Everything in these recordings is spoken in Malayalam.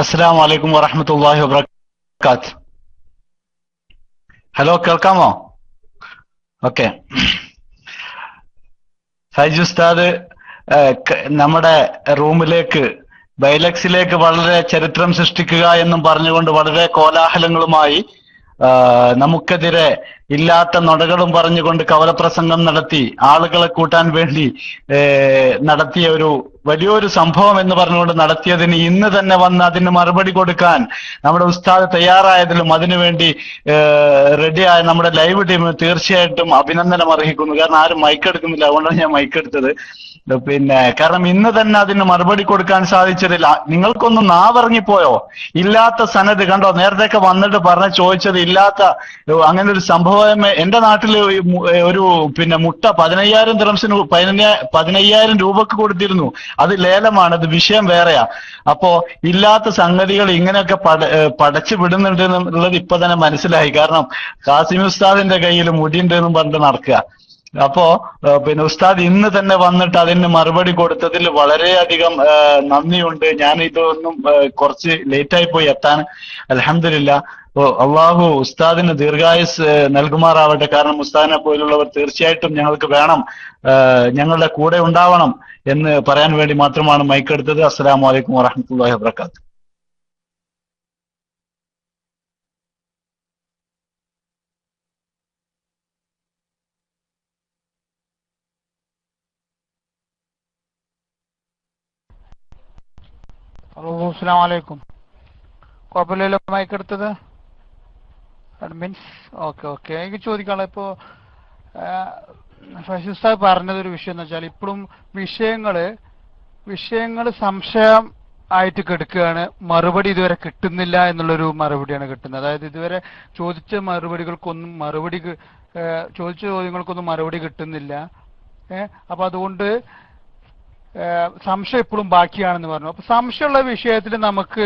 അസ്സലാമു അലൈക്കും വറഹ്മത്തുള്ളാഹി വബറകാത്ത്. ഹലോ, കേൾക്കാമോ? ഓക്കെ. ഫൈജു ഉസ്താദ് നമ്മുടെ റൂമിലേക്ക് ബൈലക്സിലേക്ക് വളരെ ചരിത്രം സൃഷ്ടിക്കുക എന്നും പറഞ്ഞുകൊണ്ട് വളരെ കോലാഹലങ്ങളുമായി നമുക്കെതിരെ ഇല്ലാത്ത നുണകളും പറഞ്ഞുകൊണ്ട് കവലപ്രസംഗം നടത്തി ആളുകളെ കൂട്ടാൻ വേണ്ടി നടത്തിയ ഒരു വലിയൊരു സംഭവം എന്ന് പറഞ്ഞുകൊണ്ട് നടത്തിയതിന് ഇന്ന് തന്നെ വന്ന് അതിന് മറുപടി കൊടുക്കാൻ നമ്മുടെ ഉസ്താദ് തയ്യാറായതിലും അതിനുവേണ്ടി റെഡിയായ നമ്മുടെ ലൈവ് ടീം തീർച്ചയായിട്ടും അഭിനന്ദനം അർഹിക്കുന്നു. കാരണം ആരും മൈക്കെടുക്കുന്നില്ല, അതുകൊണ്ടാണ് ഞാൻ മൈക്കെടുത്തത്. കാരണം ഇന്ന് തന്നെ അതിന് മറുപടി കൊടുക്കാൻ സാധിച്ചതില്ല. നിങ്ങൾക്കൊന്നും നാവിറങ്ങിപ്പോയോ? ഇല്ലാത്ത സനത് കണ്ടോ, നേരത്തെയൊക്കെ വന്നിട്ട് ചോദിച്ചത് ഇല്ലാത്ത അങ്ങനെ ഒരു സംഭവം. എന്റെ നാട്ടിൽ ഒരു മുട്ട 15,000 ദിർഹംസിന് 15,000 രൂപക്ക് കൊടുത്തിരുന്നു. അത് ലേലമാണ്, അത് വിഷയം വേറെയാ. അപ്പോ ഇല്ലാത്ത സംഗതികൾ ഇങ്ങനെയൊക്കെ പടച്ചു വിടുന്നുണ്ട് എന്നുള്ളത് ഇപ്പൊ തന്നെ മനസ്സിലായി. കാരണം ഖാസിം ഉസ്താദിന്റെ കയ്യിൽ മുടിയുണ്ട് എന്നും പറഞ്ഞിട്ട് നടക്കുക. അപ്പോ ഉസ്താദ് ഇന്ന് തന്നെ വന്നിട്ട് അതിന് മറുപടി കൊടുത്തതിൽ വളരെയധികം നന്ദിയുണ്ട്. ഞാൻ ഇതൊന്നും കുറച്ച് ലേറ്റായി പോയി എത്താൻ. അൽഹംദുലില്ലാ. അള്ളാഹു ഉസ്താദിന് ദീർഘായുസ് നൽകുമാറാവട്ടെ. കാരണം ഉസ്താദിനെ പോലുള്ളവർ തീർച്ചയായിട്ടും ഞങ്ങൾക്ക് വേണം, ഞങ്ങളുടെ കൂടെ ഉണ്ടാവണം എന്ന് പറയാൻ വേണ്ടി മാത്രമാണ് മൈക്കെടുത്തത്. അസ്സലാമു അലൈക്കും വറഹ്മത്തുള്ളാഹി വബറകാത്ത്. ഹലോ, അസ്സലാമു അലൈക്കും. കുഴപ്പമില്ലല്ലോ മൈക്കെടുത്തത് അഡ്മിൻസ്? ഓക്കെ. എനിക്ക് ചോദിക്കാനുള്ള ഇപ്പോ ഫൈസൽ ഉസ്താദ് പറഞ്ഞതൊരു വിഷയം എന്ന് വെച്ചാൽ ഇപ്പോഴും വിഷയങ്ങൾ സംശയം ആയിട്ട് കിടക്കുകയാണ്. മറുപടി ഇതുവരെ കിട്ടുന്നില്ല എന്നുള്ളൊരു മറുപടിയാണ് കിട്ടുന്നത്. അതായത് ഇതുവരെ ചോദിച്ച ചോദ്യങ്ങൾക്കൊന്നും മറുപടി കിട്ടുന്നില്ല. അപ്പൊ അതുകൊണ്ട് സംശയം ഇപ്പോഴും ബാക്കിയാണെന്ന് പറഞ്ഞു. അപ്പൊ സംശയമുള്ള വിഷയത്തിൽ നമുക്ക്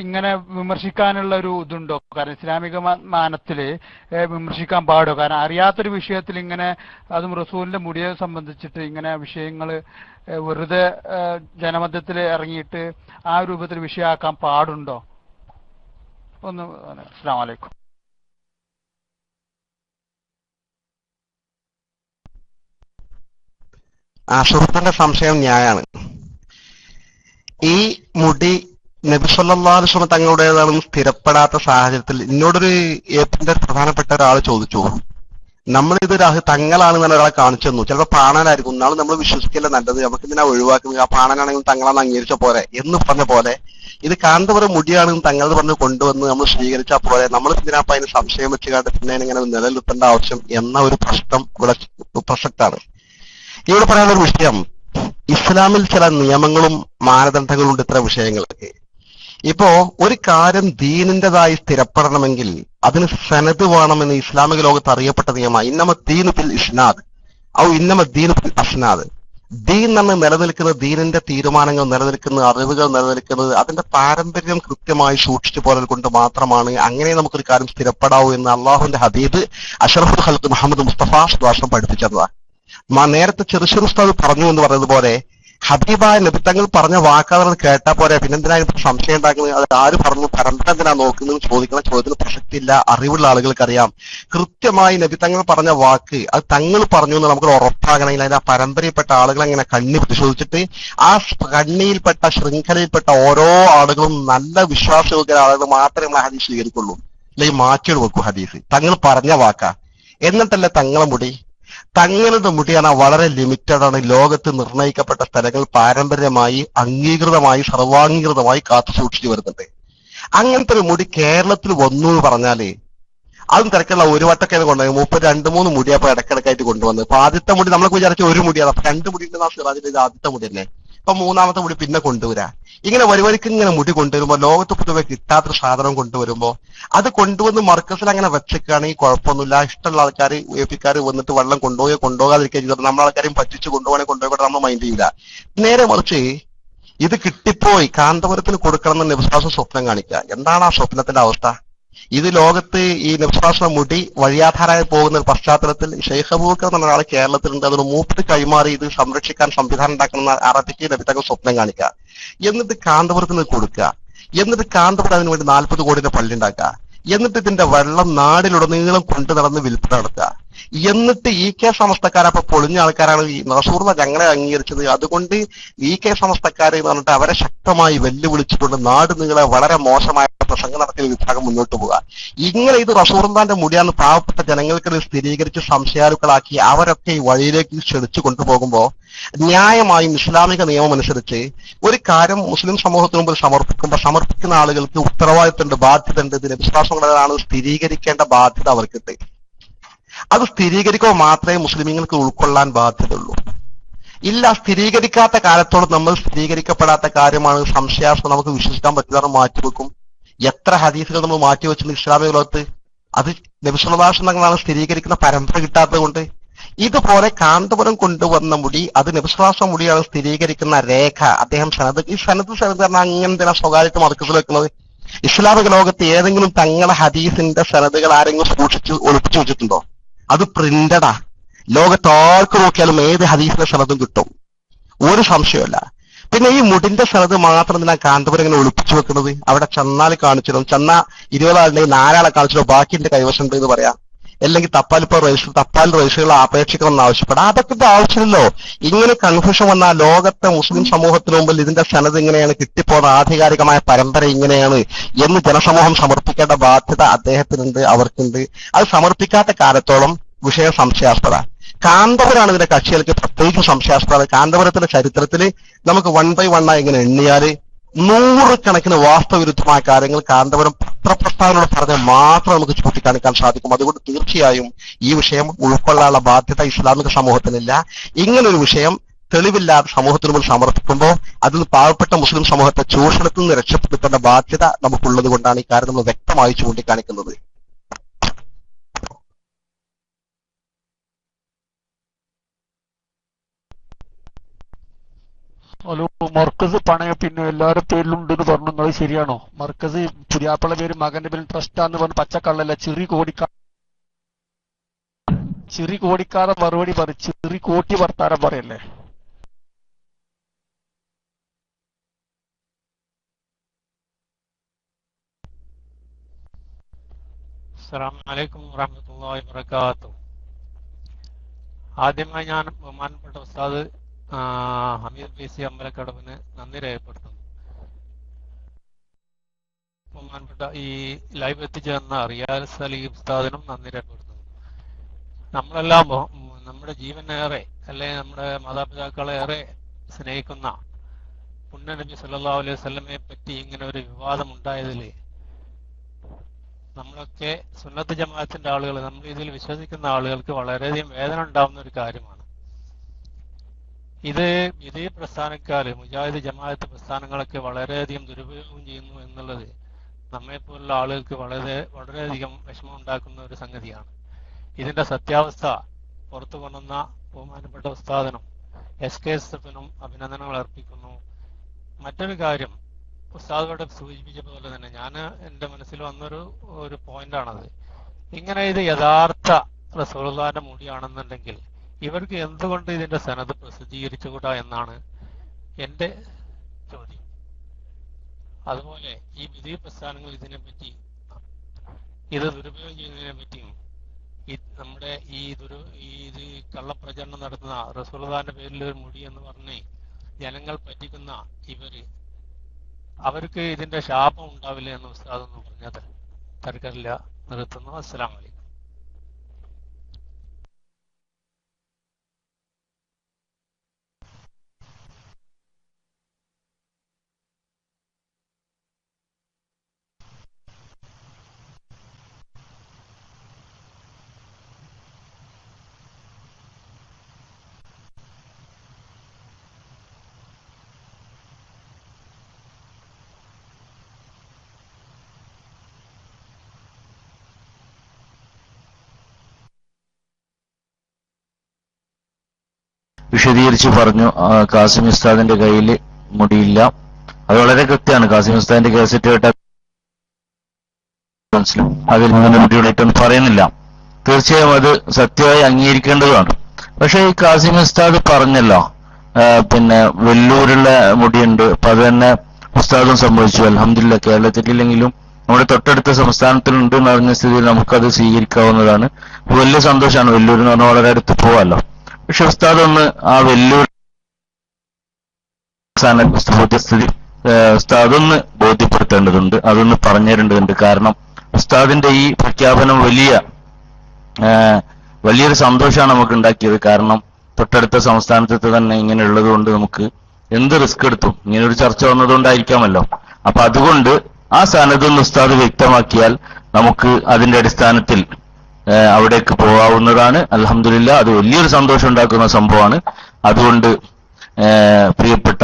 ഇങ്ങനെ വിമർശിക്കാനുള്ള ഒരു ഇതുണ്ടോ? കാരണം ഇസ്ലാമിക മാനത്തില് വിമർശിക്കാൻ പാടോ? കാരണം അറിയാത്തൊരു വിഷയത്തിൽ ഇങ്ങനെ, അതും റസൂലിന്റെ മുടിയെ സംബന്ധിച്ചിട്ട് ഇങ്ങനെ വിഷയങ്ങൾ വെറുതെ ജനമധ്യത്തിൽ ഇറങ്ങിയിട്ട് ആ രൂപത്തിൽ വിഷയമാക്കാൻ പാടുണ്ടോ? ഒന്ന്. അസ്സലാമു അലൈക്കും. സുഹൃത്തിന്റെ സംശയം ന്യായാണ്. ഈ മുടി നബി സല്ലല്ലാഹു അലൈഹി വസല്ലം തങ്ങളുടേതാണെന്ന് സ്ഥിരപ്പെടാത്ത സാഹചര്യത്തിൽ എന്നോടൊരു ഏപ്പിന്റെ പ്രധാനപ്പെട്ട ഒരാൾ ചോദിച്ചു, നമ്മളിതൊരു തങ്ങളാണെന്ന് ഒരാളെ കാണിച്ചു തന്നു, ചിലപ്പോൾ പാണനായിരിക്കും, നാളെ നമ്മൾ വിശ്വസിക്കല്ല നല്ലത്, നമുക്ക് ഇതിനാ ഒഴിവാക്കുന്നത്, ആ പാണനാണെങ്കിൽ തങ്ങളാണെന്ന് അംഗീകരിച്ച പോലെ എന്ന് പറഞ്ഞ പോലെ ഇത് കാന്തപുരം മുടിയാണെന്ന് തങ്ങൾ പറഞ്ഞ് കൊണ്ടുവന്ന് നമ്മൾ സ്വീകരിച്ച പോലെ നമ്മൾ ഇതിനപ്പം അതിന് സംശയം വെച്ച് കാട്ട് പിന്നെ ഇങ്ങനെ നിലനിർത്തേണ്ട ആവശ്യം എന്ന ഒരു പ്രശ്നം ഇവിടെ പ്രസക്താണ്. ഇവിടെ പറയാനുള്ള ഒരു വിഷയം, ഇസ്ലാമിൽ ചില നിയമങ്ങളും മാനദണ്ഡങ്ങളും ഉണ്ട് ഇത്തരം വിഷയങ്ങൾക്ക്. ഇപ്പോ ഒരു കാര്യം ദീനിൻ്റെതായി സ്ഥിരപ്പെടണമെങ്കിൽ അതിന് സനദ് വേണമെന്ന് ഇസ്ലാമിക ലോകത്ത് അറിയപ്പെട്ട നിയമമാണ്. ഇന്നമ ദീനു ഫിൽ ഇസ്നാദ് ഔ ഇന്നമ ദീനു ഫിൽ അസ്നാദ്. ദീൻ എന്ന് നിലനിൽക്കുന്നത്, ദീനിന്റെ തീരുമാനങ്ങൾ നിലനിൽക്കുന്നത്, അറിവുകൾ നിലനിൽക്കുന്നത് അതിന്റെ പാരമ്പര്യം കൃത്യമായി സൂക്ഷിച്ചു പോരൽ കൊണ്ട് മാത്രമാണ്. അങ്ങനെ നമുക്കൊരു കാര്യം സ്ഥിരപ്പെടാവൂ എന്ന് അള്ളാഹുവിന്റെ ഹബീബ് അഷ്റഫുൽ ഖൽഖ് മുഹമ്മദ് മുസ്തഫ സ്വല്ലല്ലാഹു പഠിപ്പിച്ചതാണ്. നേരത്തെ ചെറുശ്ശേരി ഉസ്താദ് പറഞ്ഞു എന്ന് പറയുന്നതുപോലെ ഹബീബായ നബി തങ്ങൾ പറഞ്ഞ വാക്കാതെ കേട്ടാ പോരെ, പിന്നെന്തിനാ സംശയം ഉണ്ടാക്കുന്നത്? അത് ആര് പറഞ്ഞു, പരമ്പര എന്തിനാ നോക്കുന്നത് ചോദിക്കുന്ന ചോദ്യത്തിന് പ്രസക്തിയില്ല. അറിവുള്ള ആളുകൾക്കറിയാം കൃത്യമായി നബി തങ്ങൾ പറഞ്ഞ വാക്ക് അത് തങ്ങൾ പറഞ്ഞു എന്ന് നമുക്ക് ഉറപ്പാകണമെങ്കിൽ അതിന്റെ ആ പരമ്പരയിൽപ്പെട്ട ആളുകൾ അങ്ങനെ കണ്ണി പരിശോധിച്ചിട്ട് ആ കണ്ണിയിൽപ്പെട്ട ശൃംഖലയിൽപ്പെട്ട ഓരോ ആളുകളും നല്ല വിശ്വാസയോഗ്യ ആളുകൾ മാത്രമേ നമ്മൾ ഹദീസ് സ്വീകരിക്കുള്ളൂ. അല്ലെങ്കിൽ മാറ്റിയോട് വെക്കൂ ഹദീസ്. തങ്ങൾ പറഞ്ഞ വാക്കാ. എന്നിട്ടല്ലേ തങ്ങളെ മുടി, തങ്ങളുടെ മുടിയാണ് വളരെ ലിമിറ്റഡ് ആണ്. ലോകത്ത് നിർണയിക്കപ്പെട്ട സ്ഥലങ്ങൾ പാരമ്പര്യമായി അംഗീകൃതമായി സർവാംഗീകൃതമായി കാത്തു സൂക്ഷിച്ചു വരുന്നുണ്ട്. അങ്ങനത്തെ ഒരു മുടി കേരളത്തിൽ വന്നു എന്ന് പറഞ്ഞാല് അതും തിരക്കുള്ള ഒരു വട്ടൊക്കെ കൊണ്ടുപോയി 32-33 മുടിയപ്പോ ഇടക്കിടക്കായിട്ട് കൊണ്ടുവന്ന്. അപ്പൊ ആദ്യത്തെ മുടി നമ്മളൊക്കെ വിചാരിച്ച ഒരു മുടിയാണ്, അപ്പൊ 2 മുടി ഉണ്ടെന്ന് സിറാജിൽ ഇത് ആദ്യത്തെ മുടി തന്നെ. ഇപ്പൊ 3ാമത്തെ മുടി പിന്നെ കൊണ്ടുവരാ. ഇങ്ങനെ വരിവരിക്ക് ഇങ്ങനെ മുടി കൊണ്ടുവരുമ്പോ ലോകത്ത് പൊതുവെ കിട്ടാത്തൊരു സാധനം കൊണ്ടുവരുമ്പോ അത് കൊണ്ടുവന്ന് മർക്കസിൽ അങ്ങനെ വെച്ചേക്കാണെങ്കിൽ കുഴപ്പമൊന്നുമില്ല. ഇഷ്ടമുള്ള ആൾക്കാർ എപിക്കാർ വന്നിട്ട് വെള്ളം കൊണ്ടുപോകാതിരിക്കുക ചെയ്തത് നമ്മളെ ആൾക്കാരെയും പറ്റിച്ച് കൊണ്ടുപോകട്ടെ നമ്മൾ മൈൻഡ് ചെയ്യില്ല. നേരെ മറിച്ച് ഇത് കിട്ടിപ്പോയി കാന്തപുരത്തിന് കൊടുക്കണം എന്ന് നബിസ്വാസം സ്വപ്നം കാണിക്കുക. എന്താണ് ആ സ്വപ്നത്തിന്റെ അവസ്ഥ? ഇത് ലോകത്ത് ഈ നബിസ്വാസം മുടി വഴിയാധാരമായി പോകുന്ന ഒരു പശ്ചാത്തലത്തിൽ ഷെയ്ഖ് അബൂബക്കർ എന്ന ഒരാൾ കേരളത്തിലുണ്ട്. അതൊരു മൂപ്പര് കൈമാറി ഇത് സംരക്ഷിക്കാൻ സംവിധാനം ഉണ്ടാക്കുന്ന അറബിക്ക് നബിത്തങ്ങൾ സ്വപ്നം കാണിക്കുക. എന്നിട്ട് കാന്തപുരത്തിന് കൊടുക്കുക. എന്നിട്ട് കാന്തപുരം അതിനു വേണ്ടി 40 കോടിയുടെ പള്ളി ഉണ്ടാക്കുക, എന്നിട്ട് ഇതിന്റെ വെള്ളം നാടിലുടനീളം കൊണ്ടു നടന്ന് വിൽപ്പന നടത്തുക, എന്നിട്ട് സമസ്തക്കാരപ്പൊ പൊളിഞ്ഞ ആൾക്കാരാണ് ഈ റസൂലുള്ളാഹി ഞങ്ങളെ അംഗീകരിച്ചത്, അതുകൊണ്ട് സമസ്തക്കാരെ എന്ന് പറഞ്ഞിട്ട് അവരെ ശക്തമായി വെല്ലുവിളിച്ചുകൊണ്ട് നാട് നീളെ വളരെ മോശമായ പ്രസംഗം നടത്തിയ വിഭാഗം മുന്നോട്ട് പോവുക. ഇങ്ങനെ ഇത് റസൂലുള്ളാഹിന്റെ മുടിയാന്ന് പാവപ്പെട്ട ജനങ്ങൾക്ക് സ്ഥിരീകരിച്ച് സംശയാലുക്കളാക്കി അവരൊക്കെ ഈ വഴിയിലേക്ക് ക്ഷണിച്ചു കൊണ്ടുപോകുമ്പോൾ ന്യായമായും ഇസ്ലാമിക നിയമം അനുസരിച്ച് ഒരു കാര്യം മുസ്ലിം സമൂഹത്തിന് മുമ്പിൽ സമർപ്പിക്കുന്ന ആളുകൾക്ക് ഉത്തരവാദിത്തമുണ്ട്, ബാധ്യതയുണ്ട്. ഇതിന് വിശ്വാസങ്ങളാണ് സ്ഥിരീകരിക്കേണ്ട ബാധ്യത അവർക്കുണ്ട്. അത് സ്ഥിരീകരിക്കുമ്പോൾ മാത്രമേ മുസ്ലിമീങ്ങൾക്ക് ഉൾക്കൊള്ളാൻ ബാധ്യതയുള്ളൂ. ഇല്ല, സ്ഥിരീകരിക്കാത്ത കാലത്തോളം നമ്മൾ സ്ഥിരീകരിക്കപ്പെടാത്ത കാര്യമാണ് സംശയാസ്പദം, നമുക്ക് വിശ്വസിക്കാൻ പറ്റില്ല, മാറ്റിവെക്കും. എത്ര ഹദീസുകൾ നമ്മൾ മാറ്റിവെച്ചിട്ടുണ്ട് ഇസ്ലാമിക ലോകത്ത്? അത് നബി സല്ലല്ലാഹു അലൈഹി വസല്ലം തങ്ങളാണ് സ്ഥിരീകരിക്കുന്ന പരമ്പര കിട്ടാത്തത് കൊണ്ട്. ഇതുപോലെ കാന്തപുരം കൊണ്ടുവന്ന മുടി അത് നബി സല്ലല്ലാഹു അലൈഹി വസല്ലം മുടിയാണ് സ്ഥിരീകരിക്കുന്ന രേഖ. അദ്ദേഹം ഈ സനത് പറഞ്ഞാൽ അങ്ങനെ സ്വകാര്യത മർക്കസിൽ വെക്കുന്നത്. ഇസ്ലാമിക ലോകത്ത് ഏതെങ്കിലും തങ്ങളെ ഹദീസിന്റെ സനതുകൾ ആരെങ്കിലും സൂക്ഷിച്ച് ഒളിപ്പിച്ചു വെച്ചിട്ടുണ്ടോ? അത് പ്രിന്റഡാ. ലോകത്ത് ആർക്ക് നോക്കിയാലും ഏത് ഹദീസിന്റെ സനതും കിട്ടും, ഒരു സംശയമല്ല. പിന്നെ ഈ മുടിന്റെ സനത് മാത്രം എന്തിനാ കാന്തപുരം ഇങ്ങനെ ഒളിപ്പിച്ചു വെക്കുന്നത്? അവിടെ ചെന്നാൽ കാണിച്ചിടും, ചെന്ന 20 ആളുണ്ടെങ്കിൽ 4 ആളെ കാണിച്ചിടും, ബാക്കി എന്റെ കൈവശം ഉണ്ട് എന്ന് പറയാം. അല്ലെങ്കിൽ തപ്പാൽ രജിസ്റ്ററുകൾ അപേക്ഷിക്കണമെന്ന് ആവശ്യപ്പെടാം. അതൊക്കെ ആവശ്യമില്ലല്ലോ. ഇങ്ങനെ കൺഫ്യൂഷൻ വന്നാൽ ലോകത്തെ മുസ്ലിം സമൂഹത്തിന് മുമ്പിൽ ഇതിന്റെ സനത് ഇങ്ങനെയാണ്, കിട്ടിപ്പോന്ന ആധികാരികമായ പരമ്പര ഇങ്ങനെയാണ് എന്ന് ജനസമൂഹം സമർപ്പിക്കേണ്ട ബാധ്യത അദ്ദേഹത്തിനുണ്ട്, അവർക്കുണ്ട്. അത് സമർപ്പിക്കാത്ത കാലത്തോളം വിഷയം സംശയാസ്പദ. കാന്തപുരമാണ് ഇതിന്റെ കക്ഷികൾക്ക് പ്രത്യേകിച്ച് സംശയാസ്പദം. കാന്തപുരത്തിന്റെ ചരിത്രത്തിൽ നമുക്ക് 1 by 1 ഇങ്ങനെ എണ്ണിയാല് 100 കണക്കിന് വാസ്തവവിരുദ്ധമായ കാര്യങ്ങൾ കാന്തപുരം പത്രപ്രസ്താവനയോട് പറഞ്ഞാൽ മാത്രം നമുക്ക് ചൂണ്ടിക്കാണിക്കാൻ സാധിക്കും. അതുകൊണ്ട് തീർച്ചയായും ഈ വിഷയം ഉൾക്കൊള്ളാനുള്ള ബാധ്യത ഇസ്ലാമിക സമൂഹത്തിനില്ല. ഇങ്ങനൊരു വിഷയം തെളിവില്ലാതെ സമൂഹത്തിന് മുന്നിൽ സമർപ്പിക്കുമ്പോൾ അതിൽ പാവപ്പെട്ട മുസ്ലിം സമൂഹത്തെ ചൂഷണത്തിൽ നിന്ന് രക്ഷപ്പെടുത്തേണ്ട ബാധ്യത നമുക്കുള്ളത് കൊണ്ടാണ് ഈ കാര്യം നമ്മൾ വ്യക്തമായി ചൂണ്ടിക്കാണിക്കുന്നത്. ഹലോ, മർക്കസ് പണയ പിന്നെ എല്ലാവരുടെ പേരിലുണ്ടെന്ന് പറഞ്ഞു, നിങ്ങൾ ശരിയാണോ? മർക്കസ് പുതിയാപ്പള പേര് മകന്റെ പേരിൽ ട്രസ്റ്റാന്ന് പറഞ്ഞ് പച്ചക്കള്ളല്ല, ചെറി കോടിക്കാതെ മറുപടി പറ, ചെറി കോട്ടി വർത്താനം പറയല്ലേ? അസ്സലാമു അലൈക്കും വറഹ്മത്തുള്ളാഹി വബറകാതുഹു. ആദ്യമായി ഞാൻ ബഹുമാനപ്പെട്ട ഉസ്താദ് ഹമീദ് PC അമ്പലക്കടവിന് നന്ദി രേഖപ്പെടുത്തുന്നു. ബഹുമാനപ്പെട്ട ഈ ലൈവ് എത്തിച്ചേർന്ന റിയാൽ സലീം ഉസ്താദിനും നന്ദി രേഖപ്പെടുത്തുന്നു. നമ്മളെല്ലാം നമ്മുടെ ജീവനേറെ അല്ലെങ്കിൽ നമ്മുടെ മാതാപിതാക്കളെ ഏറെ സ്നേഹിക്കുന്ന പുണ്യ നബി സല്ലല്ലാഹു അലൈഹി വസല്ലമയെ പറ്റി ഇങ്ങനെ ഒരു വിവാദം ഉണ്ടായതിൽ നമ്മളൊക്കെ സുന്നത്ത് ജമാഅത്തിന്റെ ആളുകൾ, നമ്മൾ ഇതിൽ വിശ്വസിക്കുന്ന ആളുകൾക്ക് വളരെയധികം വേദന ഉണ്ടാവുന്ന ഒരു കാര്യമാണ്. ഇത് വിധി പ്രസ്ഥാനക്കാര്, മുജാഹിദ് ജമാഅത്ത് പ്രസ്ഥാനങ്ങളൊക്കെ വളരെയധികം ദുരുപയോഗം ചെയ്യുന്നു എന്നുള്ളത് നമ്മെപ്പോലുള്ള ആളുകൾക്ക് വളരെയധികം വിഷമം ഉണ്ടാക്കുന്ന ഒരു സംഗതിയാണ്. ഇതിന്റെ സത്യാവസ്ഥ പുറത്തു കൊണ്ടുവന്ന ബഹുമാനപ്പെട്ട ഉസ്താദിനും SKSF-നും അഭിനന്ദനങ്ങൾ അർപ്പിക്കുന്നു. മറ്റൊരു കാര്യം, ഉസ്താദോടെ സൂചിപ്പിച്ച പോലെ തന്നെ എൻ്റെ മനസ്സിൽ വന്നൊരു പോയിന്റാണത്. ഇങ്ങനെ ഇത് യഥാർത്ഥ റസൂലുള്ളാഹിന്റെ മുടിയാണെന്നുണ്ടെങ്കിൽ ഇവർക്ക് എന്തുകൊണ്ട് ഇതിന്റെ സനത് പ്രസിദ്ധീകരിച്ചുകൂടാ എന്നാണ് എൻ്റെ ചോദ്യം. അതുപോലെ ഈ വിധി പ്രസ്ഥാനങ്ങൾ ഇതിനെപ്പറ്റി, ഇത് ദുരുപയോഗം ചെയ്യുന്നതിനെ പറ്റിയും നമ്മുടെ ഇത് കള്ളപ്രചരണം നടത്തുന്ന റസൂലുള്ളാഹിന്റെ പേരിൽ ഒരു മുടി എന്ന് പറഞ്ഞ് ജനങ്ങൾ പറ്റിക്കുന്ന അവർക്ക് ഇതിന്റെ ശാപം ഉണ്ടാവില്ല എന്ന് ഉസ്താദൊന്ന് പറഞ്ഞത് തർക്കമില്ല. നിർത്തുന്നു. അസ്സലാമു അലൈക്കും. വിശദീകരിച്ച് പറഞ്ഞു. കാസിം ഉസ്താദിന്റെ കയ്യിൽ മുടിയില്ല, അത് വളരെ കൃത്യമാണ്. കാസിം ഉസ്താദിന്റെ കേസറ്റ് കേട്ട മനസ്സിലും അതിൽ നിന്ന് മുടിയുണ്ടായിട്ടൊന്നും പറയുന്നില്ല. തീർച്ചയായും അത് സത്യമായി അംഗീകരിക്കേണ്ടതാണ്. പക്ഷെ ഈ കാസിം ഉസ്താദ് പറഞ്ഞല്ലോ, പിന്നെ വെല്ലൂരുള്ള മുടിയുണ്ട്, അപ്പൊ അത് തന്നെ ഉസ്താദും സംഭവിച്ചു. അൽഹംദുലില്ലാ കേരളത്തിലില്ലെങ്കിലും നമ്മുടെ തൊട്ടടുത്ത സംസ്ഥാനത്തിലുണ്ട് എന്ന് അറിഞ്ഞ സ്ഥിതിയിൽ നമുക്കത് സ്വീകരിക്കാവുന്നതാണ്. വലിയ സന്തോഷമാണ്. വെല്ലൂർ എന്ന് പറഞ്ഞാൽ വളരെ അടുത്ത് പോവാമല്ലോ. പക്ഷെ ഉസ്താദ് ഒന്ന് ആ വെല്ലൂർ ബോധ്യസ്ഥിതി ഉസ്താദൊന്ന് ബോധ്യപ്പെടുത്തേണ്ടതുണ്ട്, അതൊന്ന് പറഞ്ഞു തരേണ്ടതുണ്ട്. കാരണം ഉസ്താദിന്റെ ഈ പ്രഖ്യാപനം വലിയൊരു സന്തോഷമാണ് നമുക്ക് ഉണ്ടാക്കിയത്. കാരണം തൊട്ടടുത്ത സംസ്ഥാനത്ത് തന്നെ ഇങ്ങനെ ഉള്ളത് കൊണ്ട് നമുക്ക് എന്ത് റിസ്ക് എടുത്തും ഇങ്ങനെ ഒരു ചർച്ച വന്നതുകൊണ്ടായിരിക്കാമല്ലോ. അപ്പൊ അതുകൊണ്ട് ആ സനദൊന്ന് ഉസ്താദ് വ്യക്തമാക്കിയാൽ നമുക്ക് അതിന്റെ അടിസ്ഥാനത്തിൽ അവിടേക്ക് പോകാവുന്നതാണ്. അൽഹംദുലില്ലാ അത് വലിയൊരു സന്തോഷം ഉണ്ടാക്കുന്ന സംഭവമാണ്. അതുകൊണ്ട് പ്രിയപ്പെട്ട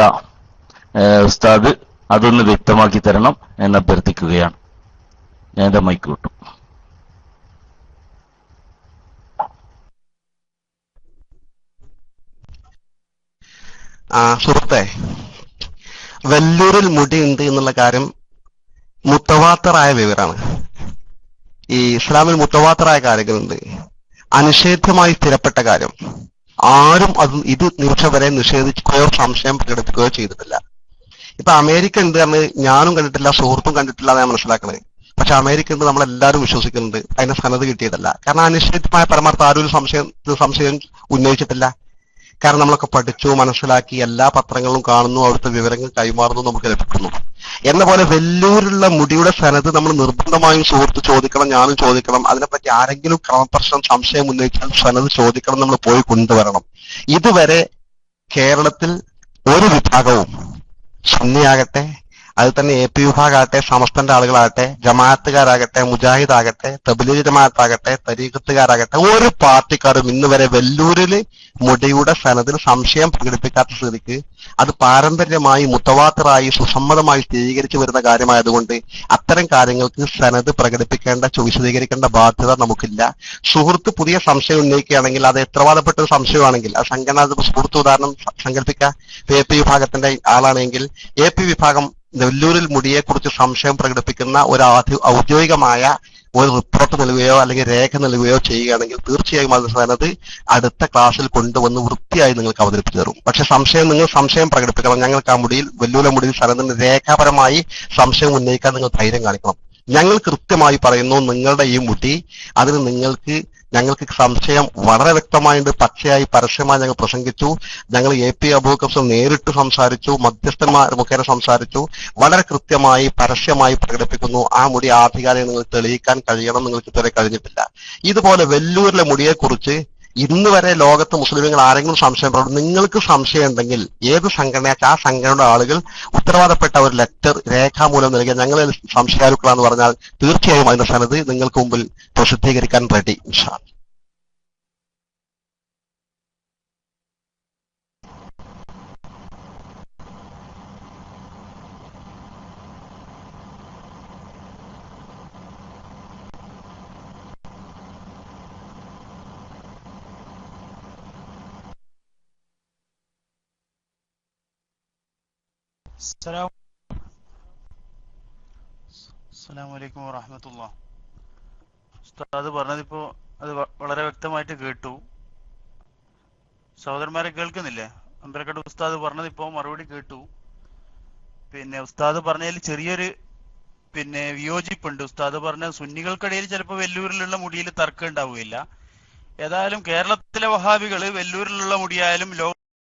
ഉസ്താദ് അതൊന്ന് വ്യക്തമാക്കി തരണം എന്ന് അഭ്യർത്ഥിക്കുകയാണ്. ഞാൻ എന്റെ മൈക്ക് വിട്ടു. സുഹൃത്തെ, വെല്ലൂരിൽ മുടി ഉണ്ട് എന്നുള്ള കാര്യം മുത്തവാത്തറായ വിവരമാണ്. ഈ ഇസ്ലാമിൽ മുത്തവാത്തറായ കാര്യങ്ങളുണ്ട്, അനിഷേധ്യമായി സ്ഥിരപ്പെട്ട കാര്യം. ആരും ഇത് നിമിഷം വരെ നിഷേധിക്കുകയോ സംശയം പ്രകടിപ്പിക്കുകയോ ചെയ്തിട്ടില്ല. ഇപ്പൊ അമേരിക്ക ഉണ്ട് എന്ന് ഞാനും കണ്ടിട്ടില്ല, സുഹൃത്തും കണ്ടിട്ടില്ല എന്ന് ഞാൻ മനസ്സിലാക്കണേ. പക്ഷെ അമേരിക്ക ഉണ്ട് നമ്മളെല്ലാവരും വിശ്വസിക്കുന്നുണ്ട്. അതിന് സനത് കിട്ടിയിട്ടില്ല. കാരണം അനിശ്ചിതമായ പരമാർത്ഥ ആരും ഒരു സംശയം ഉന്നയിച്ചിട്ടില്ല. കാരണം നമ്മളൊക്കെ പഠിച്ചു, മനസ്സിലാക്കി, എല്ലാ പത്രങ്ങളും കാണുന്നു, അവിടുത്തെ വിവരങ്ങൾ കൈമാറുന്നു, നമുക്ക് ലഭിക്കുന്നു. എന്ന പോലെ വെല്ലൂരിലുള്ള മുടിയുടെ സനത് നമ്മൾ നിർബന്ധമായും സുഹൃത്ത് ചോദിക്കണം, ഞാനും ചോദിക്കണം. അതിനെപ്പറ്റി ആരെങ്കിലും ക്രമപ്രശ്നം സംശയം ഉന്നയിച്ചാൽ സനത് ചോദിക്കണം, നമ്മൾ പോയി കൊണ്ടുവരണം. ഇതുവരെ കേരളത്തിൽ ഒരു വിഭാഗവും സുന്നിയാകട്ടെ, അത് തന്നെ എ പി വിഭാഗമാകട്ടെ, സമസ്തന്റെ ആളുകളാകട്ടെ, ജമാഅത്തുകാരാകട്ടെ, മുജാഹിദ് ആകട്ടെ, തബ്ലീഗ് ജമാഅത്താകട്ടെ, തരീഖത്തുകാരാകട്ടെ, ഒരു പാർട്ടിക്കാരും ഇന്ന് വരെ വെല്ലൂരില് മുടിയുടെ സനദിൽ സംശയം പ്രകടിപ്പിക്കാത്ത സ്ഥിതിക്ക് അത് പാരമ്പര്യമായി മുത്തവാത്തറായി സുസമ്മതമായി സ്ഥിരീകരിച്ചു വരുന്ന കാര്യമായതുകൊണ്ട് അത്തരം കാര്യങ്ങൾക്ക് സനദ് പ്രകടിപ്പിക്കേണ്ട വിശദീകരിക്കേണ്ട ബാധ്യത നമുക്കില്ല. സുഹൃത്ത് പുതിയ സംശയം ഉന്നയിക്കുകയാണെങ്കിൽ അത് എത്രവാദപ്പെട്ട ഒരു സംശയമാണെങ്കിൽ ആ സംഘടന സുഹൃത്ത് ഉദാഹരണം സങ്കല്പിക്കുക. എ പി വിഭാഗത്തിന്റെ ആളാണെങ്കിൽ എ പി വിഭാഗം വെല്ലൂരിൽ മുടിയെക്കുറിച്ച് സംശയം പ്രകടിപ്പിക്കുന്ന ഒരു ഔദ്യോഗികമായ ഒരു റിപ്പോർട്ട് നൽകുകയോ അല്ലെങ്കിൽ രേഖ നൽകുകയോ ചെയ്യുകയാണെങ്കിൽ തീർച്ചയായും അത് സനത് അടുത്ത ക്ലാസ്സിൽ കൊണ്ടുവന്ന് വൃത്തിയായി നിങ്ങൾക്ക് അവതരിപ്പിച്ചു തരും. പക്ഷെ നിങ്ങൾ സംശയം പ്രകടിപ്പിക്കണം. ഞങ്ങൾക്ക് ആ മുടിയിൽ വെല്ലൂരിലെ മുടിയിൽ സനദിന് രേഖാപരമായി സംശയം ഉന്നയിക്കാൻ നിങ്ങൾ ധൈര്യം കാണിക്കണം. ഞങ്ങൾ കൃത്യമായി പറയുന്നു, നിങ്ങളുടെ ഈ മുടി അതിന് ഞങ്ങൾക്ക് സംശയം വളരെ വ്യക്തമായിട്ട് പച്ചയായി പരസ്യമായി ഞങ്ങൾ പ്രസംഗിച്ചു. ഞങ്ങൾ എ പി അബൂബക്കർ നേരിട്ട് സംസാരിച്ചു, മധ്യസ്ഥന്മാർ മുഖേന സംസാരിച്ചു. വളരെ കൃത്യമായി പരസ്യമായി പ്രകടിപ്പിക്കുന്നു, ആ മുടി ആധികാരികം നിങ്ങൾ തെളിയിക്കാൻ കഴിയണം, നിങ്ങൾക്ക് ഇതുവരെ കഴിഞ്ഞിട്ടില്ല. ഇതുപോലെ വെല്ലൂരിലെ മുടിയെക്കുറിച്ച് ഇന്ന് വരെ ലോകത്ത് മുസ്ലിമുകൾ ആരെങ്കിലും സംശയം പറഞ്ഞു, നിങ്ങൾക്ക് സംശയം ഉണ്ടെങ്കിൽ ഏത് സംഘടനയാച്ച ആ സംഘടനയുടെ ആളുകൾ ഉത്തരവാദപ്പെട്ട ഒരു ലെറ്റർ രേഖാമൂലം നൽകിയ ഞങ്ങൾ സംശയാലുക്കളാന്ന് പറഞ്ഞാൽ തീർച്ചയായും അതിന്റെ സനത് നിങ്ങൾക്ക് മുമ്പിൽ പ്രസിദ്ധീകരിക്കാൻ റെഡി. ഇൻഷാ അല്ലാഹ്. അസ്സലാമു അലൈക്കും വറഹ്മത്തുള്ളാഹി. ഉസ്താദ് പറഞ്ഞതിപ്പോ അത് വളരെ വ്യക്തമായിട്ട് കേട്ടു. സഹോദരന്മാരെ കേൾക്കുന്നില്ലേ? അമ്പലക്കട ഉസ്താദ് പറഞ്ഞതിപ്പോ മറുപടി കേട്ടു. പിന്നെ ഉസ്താദ് പറഞ്ഞതിൽ ചെറിയൊരു വിയോജിപ്പുണ്ട്. ഉസ്താദ് പറഞ്ഞ സുന്നികൾക്കിടയിൽ ചിലപ്പോൾ വെല്ലൂരിലുള്ള മുടിയിൽ തർക്കം ഉണ്ടാവുകയില്ല. ഏതായാലും കേരളത്തിലെ വഹാബികൾ വെല്ലൂരിലുള്ള മുടിയായാലും